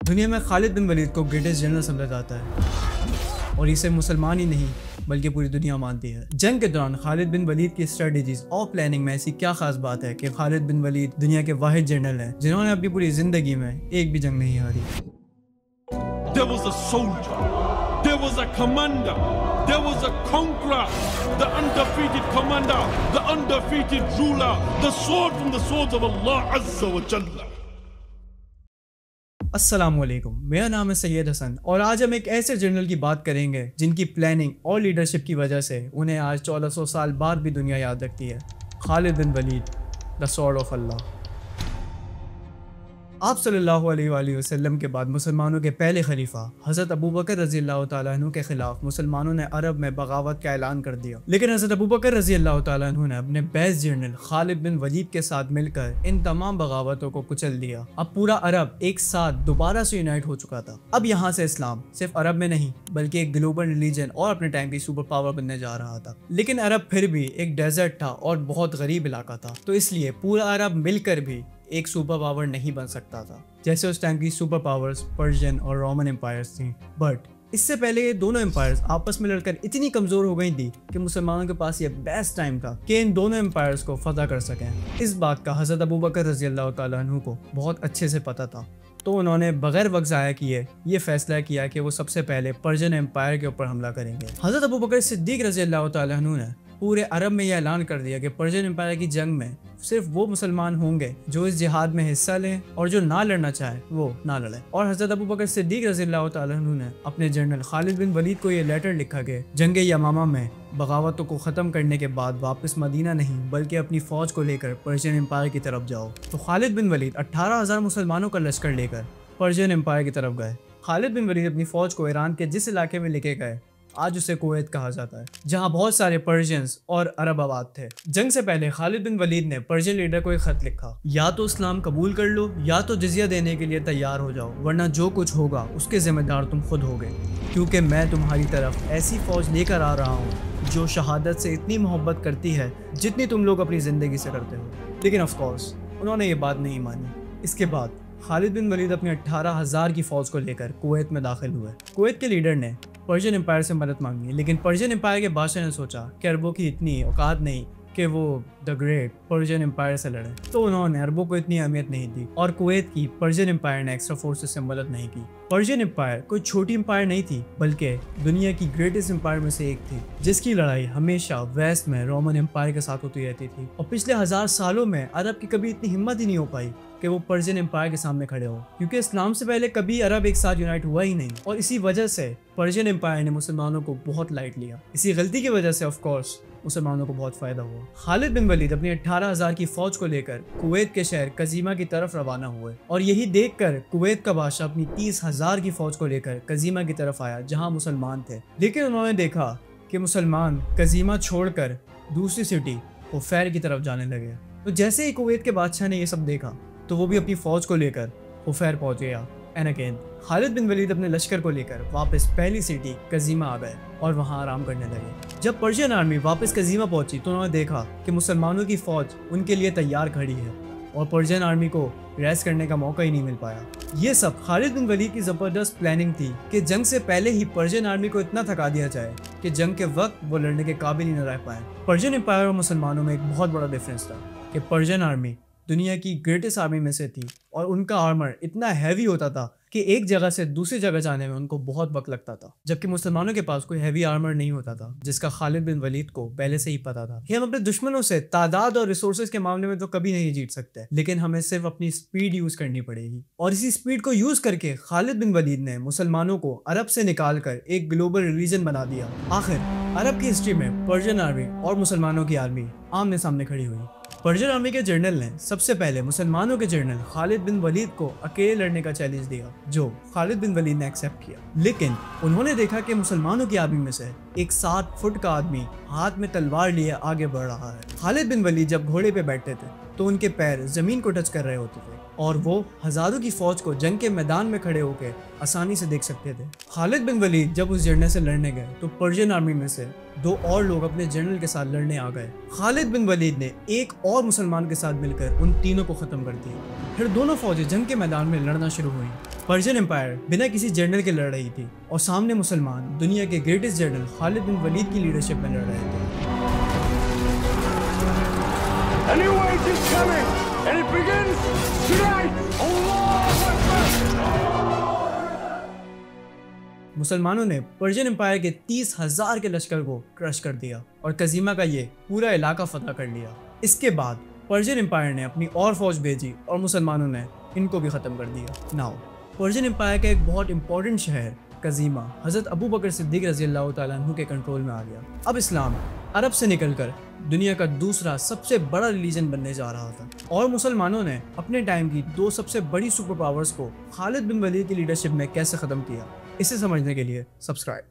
दुनिया में खालिद बिन वलीद को ग्रेटेस्ट जनरल समझा जाता है और इसे मुसलमान ही नहीं बल्कि पूरी दुनिया मानती है। जंग के दौरान खालिद बिन वलीद की स्ट्रेटजीज और प्लानिंग में ऐसी क्या खास बात है कि खालिद बिन वलीद दुनिया के वाहिद जनरल हैं जिन्होंने अपनी पूरी जिंदगी में एक भी जंग नहीं हारी। There was a soldier, there was a commander, there was a conqueror, the undefeated commander, the undefeated ruler, the sword from the swords of Allah Azza wa Jalla. अस्सलामुअलैकुम, मेरा नाम है सैयद हसन और आज हम एक ऐसे जनरल की बात करेंगे जिनकी प्लानिंग और लीडरशिप की वजह से उन्हें आज 1400 साल बाद भी दुनिया याद रखती है। खालिद बिन वलीद, द स्वॉर्ड ऑफ अल्लाह। आप सल्लल्लाहु अलैहि वसल्लम के बाद मुसलमानों के पहले खलीफा हज़रत अबू बकर रज़ी अल्लाह तआला अन्हु के खिलाफ मुसलमानों ने अरब में बगावत का ऐलान कर दिया, लेकिन हज़रत अबू बकर रज़ी अल्लाह तआला अन्हु ने अपने बेस्ट जनरल खालिद बिन वलीद के साथ मिलकर इन तमाम बगावतों को कुचल दिया। अब पूरा अरब एक साथ दोबारा से यूनाइट हो चुका था। अब यहाँ से इस्लाम सिर्फ अरब में नहीं बल्कि एक ग्लोबल रिलीजन और अपने टाइम की सुपर पावर बनने जा रहा था। लेकिन अरब फिर भी एक डेजर्ट था और बहुत गरीब इलाका था, तो इसलिए पूरा अरब मिलकर भी एक सुपर पावर नहीं बन सकता था जैसे उस टाइम की सुपर पावर्स पर्शियन और रोमन एम्पायर्स थी। बट इससे पहले ये दोनों एम्पायर्स आपस में लड़कर इतनी कमजोर हो गई थी कि मुसलमानों के पास ये बेस्ट टाइम था कि इन दोनों एम्पायर्स को फतह कर सकें। इस बात का हज़रत अबू बकर रज़ी अल्लाह तआला अन्हु को बहुत अच्छे से पता था, तो उन्होंने बगैर वक्त ज़ाया किए ये फैसला किया कि वो सबसे पहले पर्शियन एम्पायर के ऊपर हमला करेंगे। हज़रत अबू बकर सिद्दीक रज़ी अल्लाह तआला अन्हु ने पूरे अरब में यह ऐलान कर दिया कि पर्शियन एम्पायर की जंग में सिर्फ वो मुसलमान होंगे जो इस जिहाद में हिस्सा लें और जो ना लड़ना चाहे वो ना लड़े। और हज़रत अबू बकर सिद्दीक रज़ी अल्लाह तआला अन्हु ने अपने जनरल खालिद बिन वलीद को ये लेटर लिखा कि जंग यमामा में बगावतों को ख़त्म करने के बाद वापस मदीना नहीं बल्कि अपनी फ़ौज को लेकर पर्शियन एम्पायर की तरफ जाओ। तो खालिद बिन वलीद 18,000 मुसलमानों का लश्कर लेकर पर्शियन एम्पायर की तरफ गए। खालिद बिन वलीद अपनी फ़ौज को ईरान के जिस इलाके में लेके गए आज उसे कुवैत कहा जाता है, जहां बहुत सारे पर्शियंस और अरब आबाद थे। जंग से पहले खालिद बिन वलीद ने पर्शियन लीडर को एक खत लिखा, या तो इस्लाम कबूल कर लो या तो जिजिया देने के लिए तैयार हो जाओ, वरना जो कुछ होगा उसके जिम्मेदार तुम खुद होगे, क्योंकि मैं तुम्हारी तरफ ऐसी फौज लेकर आ रहा हूँ जो शहादत से इतनी मोहब्बत करती है जितनी तुम लोग अपनी ज़िंदगी से करते हो। लेकिन ऑफकोर्स उन्होंने ये बात नहीं मानी। इसके बाद खालिद बिन वलीद अपनी 18,000 की फ़ौज को लेकर कुवैत में दाखिल हुए। कुवैत के लीडर ने पर्शियन एम्पायर से मदद मांगी, लेकिन पर्शियन एम्पायर के बादशाह ने सोचा कि अरबों की इतनी औकात नहीं कि वो द ग्रेट पर्शियन एम्पायर से लड़े, तो उन्होंने अरबों को इतनी अहमियत नहीं दी और कुवैत की पर्शियन एम्पायर ने एक्स्ट्रा फोर्सेस से मदद नहीं की। पर्शियन एम्पायर कोई छोटी एम्पायर नहीं थी बल्कि दुनिया की ग्रेटेस्ट एम्पायर में से एक थी, जिसकी लड़ाई हमेशा वेस्ट में रोमन एम्पायर के साथ होती रहती थी। और पिछले 1000 सालों में अरब की कभी इतनी हिम्मत ही नहीं हो पाई कि वो पर्शियन एम्पायर के सामने खड़े हो, क्योंकि इस्लाम से पहले कभी अरब एक साथ यूनाइट हुआ ही नहीं। और इसी वजह से पर्शियन एम्पायर ने मुसलमानों को बहुत लाइट लिया। इसी गलती की वजह से ऑफ कोर्स मुसलमानों को बहुत फायदा हुआ। खालिद बिन वलीद अपनी 18,000 की फौज को लेकर कुवैत के शहर कजीमा की तरफ रवाना हुए और यही देखकर कुवैत का बादशाह अपनी 30,000 की फौज को लेकर कजीमा की तरफ आया जहां मुसलमान थे। लेकिन उन्होंने देखा कि मुसलमान कजीमा छोड़कर दूसरी सिटी हुफैर की तरफ जाने लगे। तो जैसे ही कुवैत के बादशाह ने यह सब देखा तो वो भी अपनी फौज को लेकर हुफैर पहुंच गया। एंड अगेन खालिद बिन वलीद अपने लश्कर को लेकर वापस पहली सिटी कजीमा आ गए और वहां आराम करने लगे। जब पर्शियन आर्मी वापस कजीमा पहुंची तो उन्होंने देखा कि मुसलमानों की फौज उनके लिए तैयार खड़ी है और पर्शियन आर्मी को रेस्ट करने का मौका ही नहीं मिल पाया। ये सब खालिद बिन वलीद की ज़बरदस्त प्लानिंग थी कि जंग से पहले ही पर्शियन आर्मी को इतना थका दिया जाए कि जंग के वक्त वो लड़ने के काबिल ही न रह पाए। पर्शियन एम्पायर और मुसलमानों में एक बहुत बड़ा डिफरेंस था कि पर्शियन आर्मी दुनिया की ग्रेटेस्ट आर्मी में से थी और उनका आर्मर इतना हैवी होता था कि एक जगह से दूसरी जगह जाने में उनको बहुत वक्त लगता था, जबकि मुसलमानों के पास कोई हैवी आर्मर नहीं होता था, जिसका खालिद बिन वलीद को पहले से ही पता था कि हम अपने दुश्मनों से तादाद और रिसोर्सेज के मामले में तो कभी नहीं जीत सकते, लेकिन हमें सिर्फ अपनी स्पीड यूज करनी पड़ेगी। और इसी स्पीड को यूज करके खालिद बिन वलीद ने मुसलमानों को अरब से निकाल कर एक ग्लोबल रिलीजन बना दिया। आखिर अरब की हिस्ट्री में पर्शियन आर्मी और मुसलमानों की आर्मी आमने सामने खड़ी हुई। पर्शियन आर्मी के जनरल ने सबसे पहले मुसलमानों के जनरल खालिद बिन वलीद को अकेले लड़ने का चैलेंज दिया, जो खालिद बिन वलीद ने एक्सेप्ट किया। लेकिन उन्होंने देखा कि मुसलमानों की आर्मी में से एक 60 फुट का आदमी हाथ में तलवार लिए आगे बढ़ रहा है। खालिद बिन वलीद जब घोड़े पे बैठते थे तो उनके पैर जमीन को टच कर रहे होते थे, और वो हजारों की फौज को जंग के मैदान में खड़े होकर आसानी से देख सकते थे। खालिद बिन वलीद जब उस झरने से लड़ने गए तो पर्शियन आर्मी में से 2 और लोग अपने जनरल के साथ लड़ने आ गए। खालिद बिन वलीद ने एक और मुसलमान के साथ मिलकर उन तीनों को खत्म कर दिया। फिर दोनों फौजें जंग के मैदान में लड़ना शुरू हुई। पर्शियन एम्पायर बिना किसी जनरल के लड़ रही थी और सामने मुसलमान दुनिया के ग्रेटेस्ट जनरल खालिद बिन वलीद की लीडरशिप में लड़ रहे थे। A new age is coming, and it begins tonight. Allahu Akbar. मुसलमानों ने पर्शियन एम्पायर के 30,000 के लश्कर को क्रश कर दिया और कजीमा का ये पूरा इलाका फतह कर लिया। इसके बाद पर्शियन एम्पायर ने अपनी और फौज भेजी और मुसलमानों ने इनको भी ख़त्म कर दिया। नाउ पर्शियन एम्पायर का एक बहुत इंपॉर्टेंट शहर कजीमा हज़रत अबू बकर सिद्दीक रज़ी अल्लाह तआला अन्हु के कंट्रोल में आ गया। अब इस्लाम अरब से निकलकर दुनिया का दूसरा सबसे बड़ा रिलीजन बनने जा रहा था और मुसलमानों ने अपने टाइम की 2 सबसे बड़ी सुपर पावर्स को खालिद बिन वलीद की लीडरशिप में कैसे ख़त्म किया, इसे समझने के लिए सब्सक्राइब।